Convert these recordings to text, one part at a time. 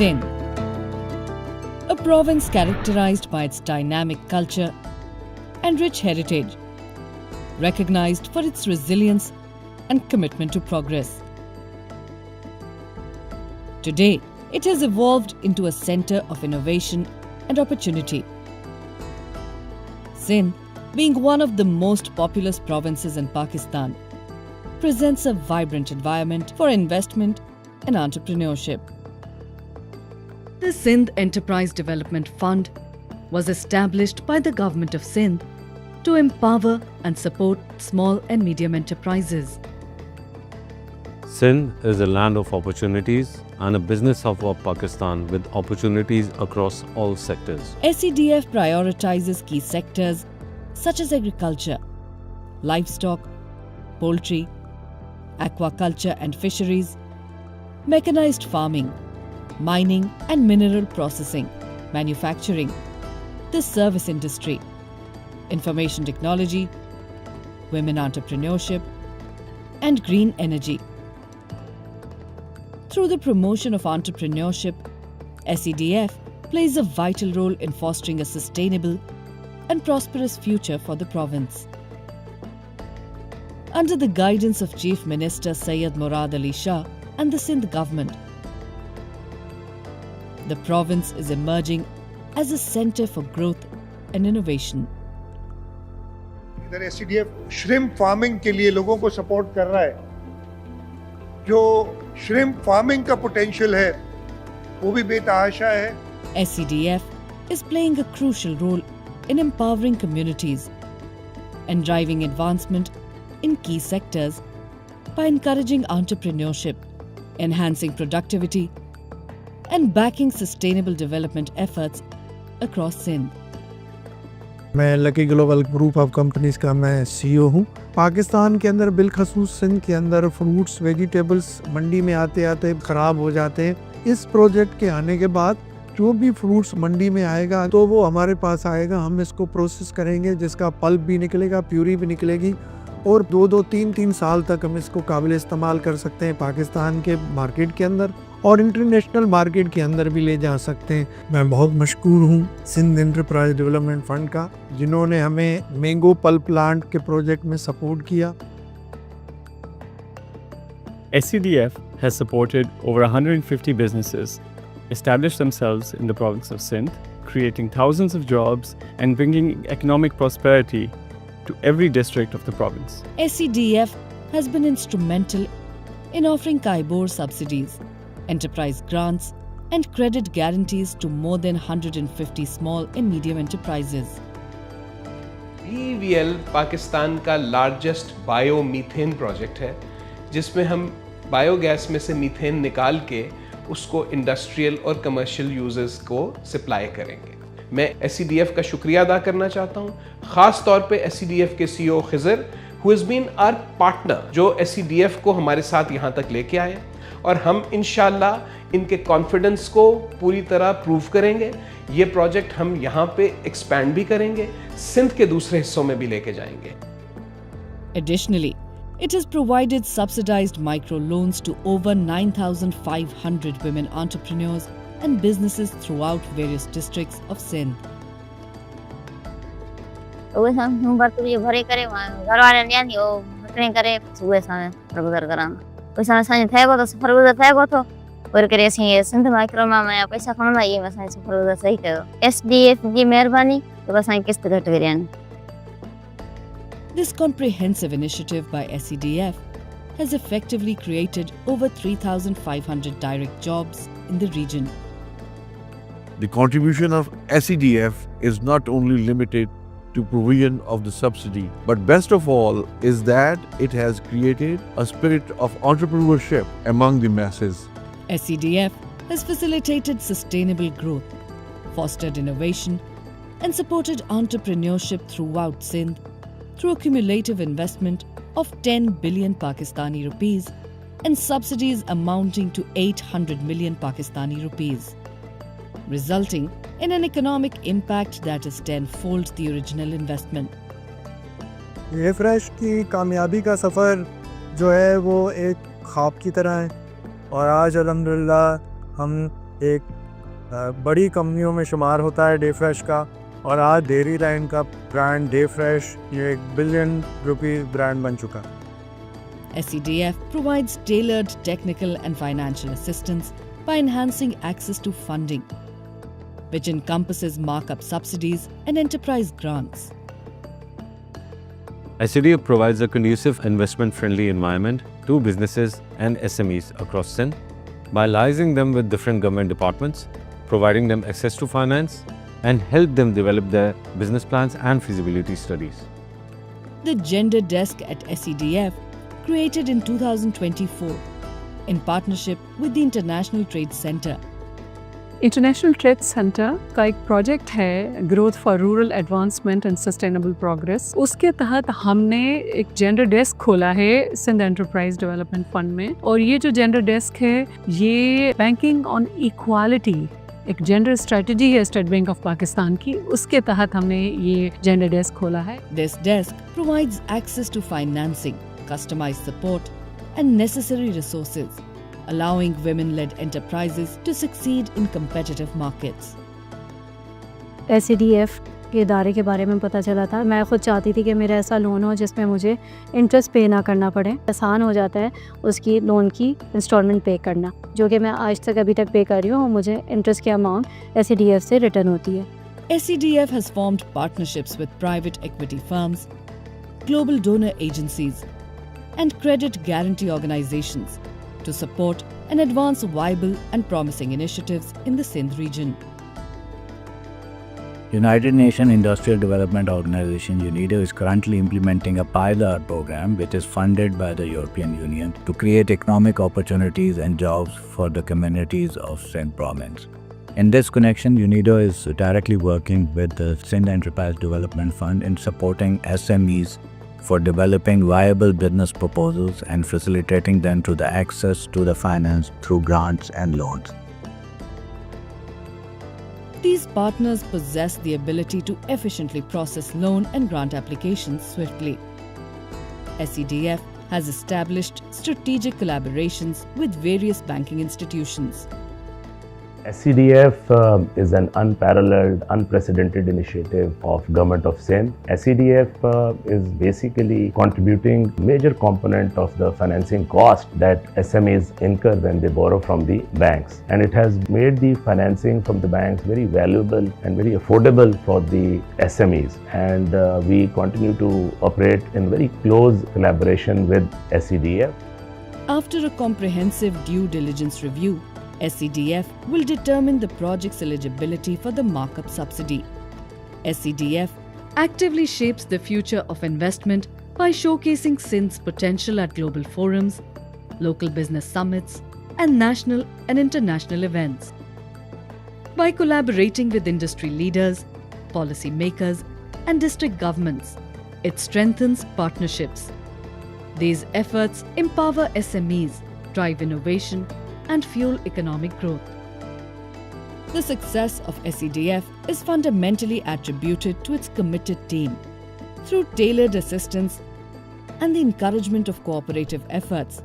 Sindh, a province characterized by its dynamic culture and rich heritage, recognized for its resilience and commitment to progress. Today, it has evolved into a center of innovation and opportunity. Sindh, being one of the most populous provinces in Pakistan, presents a vibrant environment for investment and entrepreneurship. The Sindh Enterprise Development Fund was established by the Government of Sindh to empower and support small and medium enterprises. Sindh is a land of opportunities and a business hub of Pakistan with opportunities across all sectors. SEDF prioritizes key sectors such as agriculture, livestock, poultry, aquaculture and fisheries, mechanized farming, mining and mineral processing, manufacturing, the service industry, information technology, women entrepreneurship, and green energy. Through the promotion of entrepreneurship, SEDF plays a vital role in fostering a sustainable and prosperous future for the province. Under the guidance of Chief Minister Syed Murad Ali Shah and the Sindh government, the province is emerging as a center for growth and innovation. इधर SEDF shrimp farming के लिए लोगों को support कर रहा है। जो shrimp farming का पोटेंशियल है वो भी बेतहाशा है। SEDF is playing a crucial role in empowering communities and driving advancement in key sectors by encouraging entrepreneurship, enhancing productivity, and backing sustainable development efforts across Sindh. मैं lucky global group of companies का मैं CEO हूँ। पाकिस्तान के अंदर बिलखसूस सिंध के अंदर fruits vegetables मंडी में आते आते ख़राब हो जाते हैं। इस प्रोजेक्ट के आने के बाद जो भी फ्रूट्स मंडी में आएगा तो वो हमारे पास आएगा, हम इसको प्रोसेस करेंगे, जिसका पल्प भी निकलेगा, प्यूरी भी निकलेगी और 2-3 साल तक हम इसको काबिल इस्तेमाल कर सकते हैं। पाकिस्तान के मार्केट के अंदर और इंटरनेशनल मार्केट के अंदर भी ले जा सकते हैं। मैं बहुत मशकूर हूँ सिंध एंटरप्राइज डेवलपमेंट फंड का, जिन्होंने हमें मैंगो पल्प प्लांट के प्रोजेक्ट में सपोर्ट किया। SEDF has supported over 150 businesses establish themselves in the province of Sindh, creating thousands of jobs and bringing economic prosperity to every district of the province. SEDF has been instrumental in offering Kaibor subsidies, enterprise grants, and credit guarantees to more than 150 small and medium enterprises. BEVL Pakistan का largest biomethane project है, जिसमें हम biogas में से methane निकाल के उसको industrial और कमर्शियल यूजर्स को सप्लाई करेंगे। मैं SEDF का शुक्रिया अदा करना चाहता हूँ, ख़ास तौर पे SEDF के CEO Khizar who has been our partner, जो SEDF को हमारे साथ यहाँ तक लेके आए और हम इंशाल्लाह इनके कॉन्फिडेंस को पूरी तरह प्रूव करेंगे। ये प्रोजेक्ट हम यहाँ पे एक्सपैंड भी करेंगे, सिंध के दूसरे हिस्सों में भी लेके जाएंगे। Additionally, it has provided subsidized microloans to over 9,500 women entrepreneurs and businesses throughout various districts of Sindh. उहे सां नंबर तो ये भरे करे घर वाले न्यानी ओ ट्रेन करे उहे सां प्रगुजर करान पैसा सां थेगो तो प्रगुजर थेगो तो और करे सी सिंध माइक्रो में पैसा खणदा ये सां प्रगुजर सही कयो। SDF जी मेहरबानी तो बस किस्त घट करियन। This comprehensive initiative by SEDF has effectively created over 3,500 direct jobs in the region. The contribution of SEDF is not only limited to provision of the subsidy, but best of all is that it has created a spirit of entrepreneurship among the masses. SEDF has facilitated sustainable growth, fostered innovation, and supported entrepreneurship throughout Sindh through a cumulative investment of 10 billion Pakistani rupees and subsidies amounting to 800 million Pakistani rupees, resulting in an economic impact that is tenfold the original investment. ये fresh की कामयाबी का सफ़र जो है वो एक ख्वाब की तरह है और आज अल्हम्दुलिल्लाह हम एक बड़ी कंपनियों में शुमार होता है डे फ्रेश का, और आज डेयरी लाइन का ब्रांड डे फ्रेश ये ₹1 बिलियन ब्रांड बन चुका है। SCDF provides tailored technical and financial assistance by enhancing access to funding, which encompasses markup subsidies and enterprise grants. SCDF provides a conducive investment-friendly environment to businesses and SMEs across Sindh by liaising them with different government departments, providing them access to finance, and help them develop their business plans and feasibility studies. The Gender Desk at SCDF, created in 2024 in partnership with the International Trade Center. International trade centre का एक project है growth for rural advancement and sustainable progress. उसके तहत हमने एक gender desk खोला है Sindh enterprise development fund में, और ये जो जेंडर डेस्क है ये बैंकिंग ऑन इक्वालिटी एक जेंडर स्ट्रेटजी है स्टेट बैंक ऑफ पाकिस्तान की, उसके तहत हमने ये जेंडर डेस्क खोला है। This desk provides access to financing, customized support, and necessary resources, allowing women-led enterprises to succeed in competitive markets. SCDF के इदारे के बारे में पता चला था। मैं खुद चाहती थी कि मेरा ऐसा लोन हो जिसमें मुझे इंटरेस्ट पे ना करना पड़े, आसान हो जाता है उसकी लोन की इंस्टॉलमेंट पे करना, जो कि मैं आज तक अभी तक पे कर रही हूँ, और मुझे इंटरेस्ट की अमाउंट SCDF से रिटर्न होती है। SCDF has formed partnerships with private equity firms, global donor agencies, and credit guarantee organizations to support and advance viable and promising initiatives in the Sindh region. United Nations Industrial Development Organization UNIDO is currently implementing a pilot program which is funded by the European Union to create economic opportunities and jobs for the communities of Sindh province. In this connection, UNIDO is directly working with the Sindh Enterprise Development Fund in supporting SMEs for developing viable business proposals and facilitating them to the access to the finance through grants and loans. These partners possess the ability to efficiently process loan and grant applications swiftly. SCDF has established strategic collaborations with various banking institutions. SCDF is an unparalleled, unprecedented initiative of Government of Sindh. SCDF is basically contributing major component of the financing cost that SMEs incur when they borrow from the banks, and it has made the financing from the banks very valuable and very affordable for the SMEs, and we continue to operate in very close collaboration with SCDF. After a comprehensive due diligence review, SCDF will determine the project's eligibility for the markup subsidy. SCDF actively shapes the future of investment by showcasing Sindh's potential at global forums, local business summits, and national and international events. By collaborating with industry leaders, policy makers, and district governments, it strengthens partnerships. These efforts empower SMEs, drive innovation, and fuel economic growth. The success of SCDF is fundamentally attributed to its committed team. Through tailored assistance and the encouragement of cooperative efforts,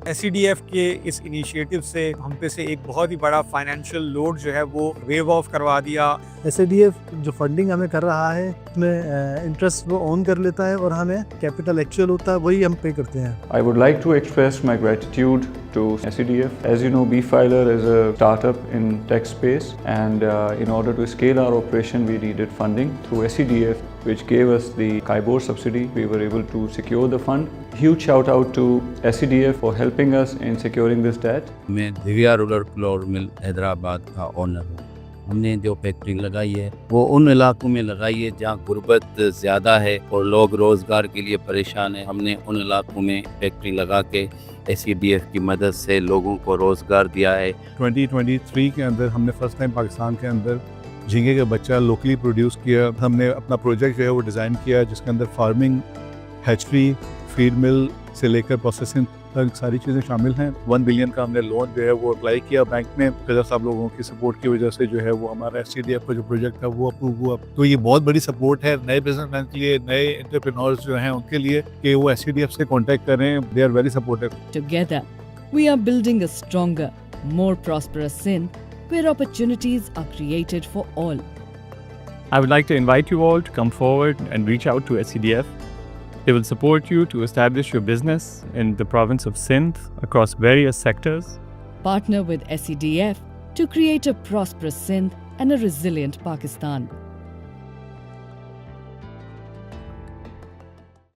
SCDF के इस initiative से हम पे से एक बहुत ही बड़ा financial load जो है वो वेव ऑफ करवा दिया। SCDF जो फंडिंग हमें कर रहा है उसमें इंटरेस्ट वो ओन कर लेता है और हमें कैपिटल एक्चुअल होता है वही हम पे करते हैं। I would like to express my gratitude to SCDF. As you know, BeFiler is a startup in tech space, and in order to scale our operation, we needed funding through SCDF, which gave us the KIBOR subsidy. We were able to secure the fund. Huge shout out to SCDF for helping us in securing this debt. मैं Divya rural flour mill Hyderabad का owner हूँ। हमने जो factory लगाई है वो उन इलाकों में लगाई है जहाँ गुर्बत ज़्यादा है और लोग रोज़गार के लिए परेशान हैं। हमने उन इलाकों में फैक्ट्री लगा के SCDF की मदद से लोगों को रोज़गार दिया है। 2023 के अंदर हमने फर्स्ट टाइम पाकिस्तान के अंदर झींगे का बच्चा लोकली प्रोड्यूस किया। हमने अपना प्रोजेक्ट जो है वो डिज़ाइन किया जिसके अंदर फार्मिंग, हैचरी, फीड मिल से लेकर प्रोसेसिंग तक सारी चीज़ें शामिल हैं। 1 बिलियन का हमने लोन जो है वो अप्लाई किया बैंक में। खजर साहब लोगों की सपोर्ट की वजह से जो है वो हमारा SCDF का जो प्रोजेक्ट था वो अप्रूव हुआ। तो ये बहुत बड़ी सपोर्ट है नए बिजनेसमैन के लिए, नए एंटरप्रेन्योर्स जो हैं उनके लिए कि वो SCDF से कॉन्टैक्ट करें। They are very supportive. Together, we are building a stronger, more prosperous Sindh, where opportunities are created for all. I would like to invite you all to come forward and reach out to SCDF. They will support you to establish your business in the province of Sindh across various sectors. Partner with SCDF to create a prosperous Sindh and a resilient Pakistan.